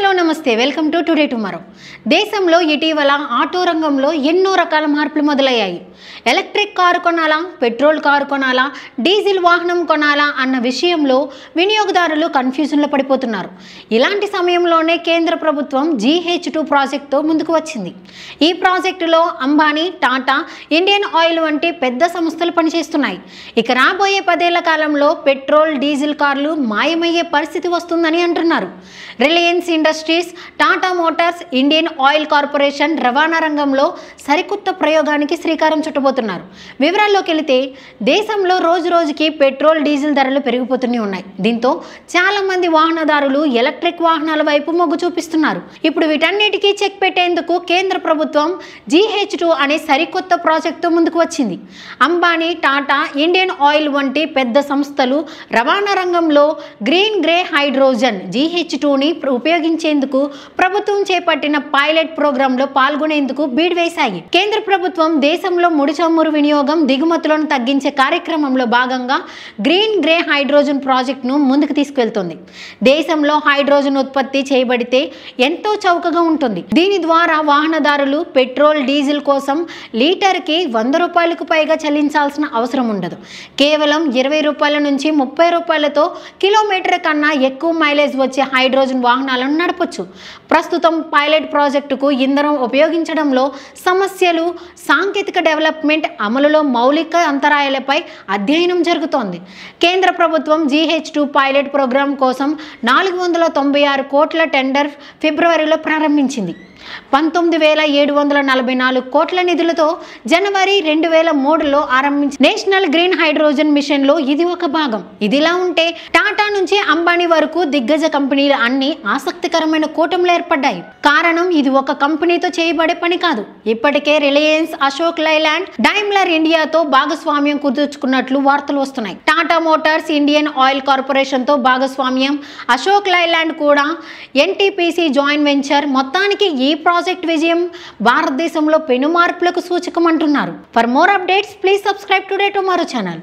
Hello నమస్తే welcome to today tomorrow. దేశంలో ఇటీవల ఆటో రంగంలో ఎన్నో రకాల మార్పులు మొదలయ్యాయి. ఎలక్ట్రిక్ కారు కొనాలా, పెట్రోల్ కారు కొనాలా, డీజిల్ వాహనం కొనాలా అన్న విషయంలో వినియోగదారులు కన్ఫ్యూజన్లో పడిపోతున్నారు. ఇలాంటి సమయంలోనే కేంద్ర ప్రభుత్వం GH2 ప్రాజెక్టుతో ముందుకు వచ్చింది. ఈ ప్రాజెక్టులో అంబానీ, టాటా, ఇండియన్ ఆయిల్ వంటి పెద్ద సంస్థలు పనిచేస్తున్నాయి. ఇక రాబోయే 10 ఏళ్ల కాలంలో పెట్రోల్, డీజిల్ కార్లు మాయమయ్యే పరిస్థితి వస్తుందని అంటున్నారు. Reliance industries, Tata Motors, Indian oil corporation రవాణా రంగంలో సరికొత్త ప్రయోగానికి శ్రీకారం చుట్టబోతున్నారు. వివరాల్లోకి వెళితే దేశంలో రోజు రోజుకి పెట్రోల్, డీజిల్ ధరలు పెరిగిపోతూనే ఉన్నాయి. దీంతో చాలా మంది వాహనదారులు ఎలక్ట్రిక్ వాహనాల వైపు మొగ్గు చూపిస్తున్నారు. ఇప్పుడు వీటన్నిటికీ చెక్ పెట్టేందుకు కేంద్ర ప్రభుత్వం GH2 అనే సరికొత్త ప్రాజెక్టుతో ముందుకు వచ్చింది. అంబానీ, టాటా, ఇండియన్ ఆయిల్ వంటి పెద్ద సంస్థలు రవాణా రంగంలో గ్రీన్ గ్రే హైడ్రోజన్ GH2ని ఉపయోగించేందుకు ప్రభుత్వం చేపట్టిన పైలట్ ప్రోగ్రాంలో పాల్గొనేందుకు బీడ్ వేశాయి. కేంద్ర ప్రభుత్వం దేశంలో ముడి చమురు వినియోగం, దిగుమతులను తగ్గించే కార్యక్రమంలో భాగంగా గ్రీన్ గ్రే హైడ్రోజన్ ప్రాజెక్టును ముందుకు తీసుకెళ్తుంది. దేశంలో హైడ్రోజన్ ఉత్పత్తి చేయబడితే ఎంతో చౌకగా ఉంటుంది. దీని ద్వారా వాహనదారులు పెట్రోల్, డీజిల్ కోసం లీటర్కి 100 రూపాయలకు పైగా చెల్లించాల్సిన అవసరం ఉండదు. కేవలం 20 రూపాయల నుంచి 30 రూపాయలతో కిలోమీటర్ కన్నా ఎక్కువ మైలేజ్ వచ్చే హైడ్రోజన్ వాహనాలను నడపొచ్చు. ప్రస్తుతం పైలట్ ప్రాజెక్టుకు ఇంధనం ఉపయోగించడంలో సమస్యలు, సాంకేతిక డెవలప్మెంట్, అమలులో మౌలిక అంతరాయాలపై అధ్యయనం జరుగుతోంది. కేంద్ర ప్రభుత్వం GH2 పైలట్ ప్రోగ్రాం కోసం 496 కోట్ల టెండర్ ఫిబ్రవరిలో ప్రారంభించింది. 19,744 కోట్ల నిధులతో జనవరి 2003లో ఆరంభించిన నేషనల్ గ్రీన్ హైడ్రోజన్ మిషన్లో ఇది ఒక భాగం. ఇదిలా ఉంటే టాటా నుంచి అంబానీ వరకు దిగ్గజ కంపెనీలు అన్ని ఆసక్తికరమైన కూటమిలు ఏర్పడ్డాయి. కారణం ఇది ఒక కంపెనీతో చేయబడే పని కాదు. ఇప్పటికే రిలయన్స్, అశోక్ లైలాండ్, డైమ్లర్ ఇండియాతో భాగస్వామ్యం కుదుర్చుకున్నట్లు వార్తలు వస్తున్నాయి. టాటా మోటార్స్, ఇండియన్ ఆయిల్ కార్పొరేషన్తో భాగస్వామ్యం, అశోక్ లైలాండ్ కూడా NTPC జాయింట్ వెంచర్. మొత్తానికి ఈ ప్రాజెక్ట్ విజయం భారతదేశంలో పెను మార్పులకు సూచకం అంటున్నారు. For more updates please subscribe today tomorrow channel.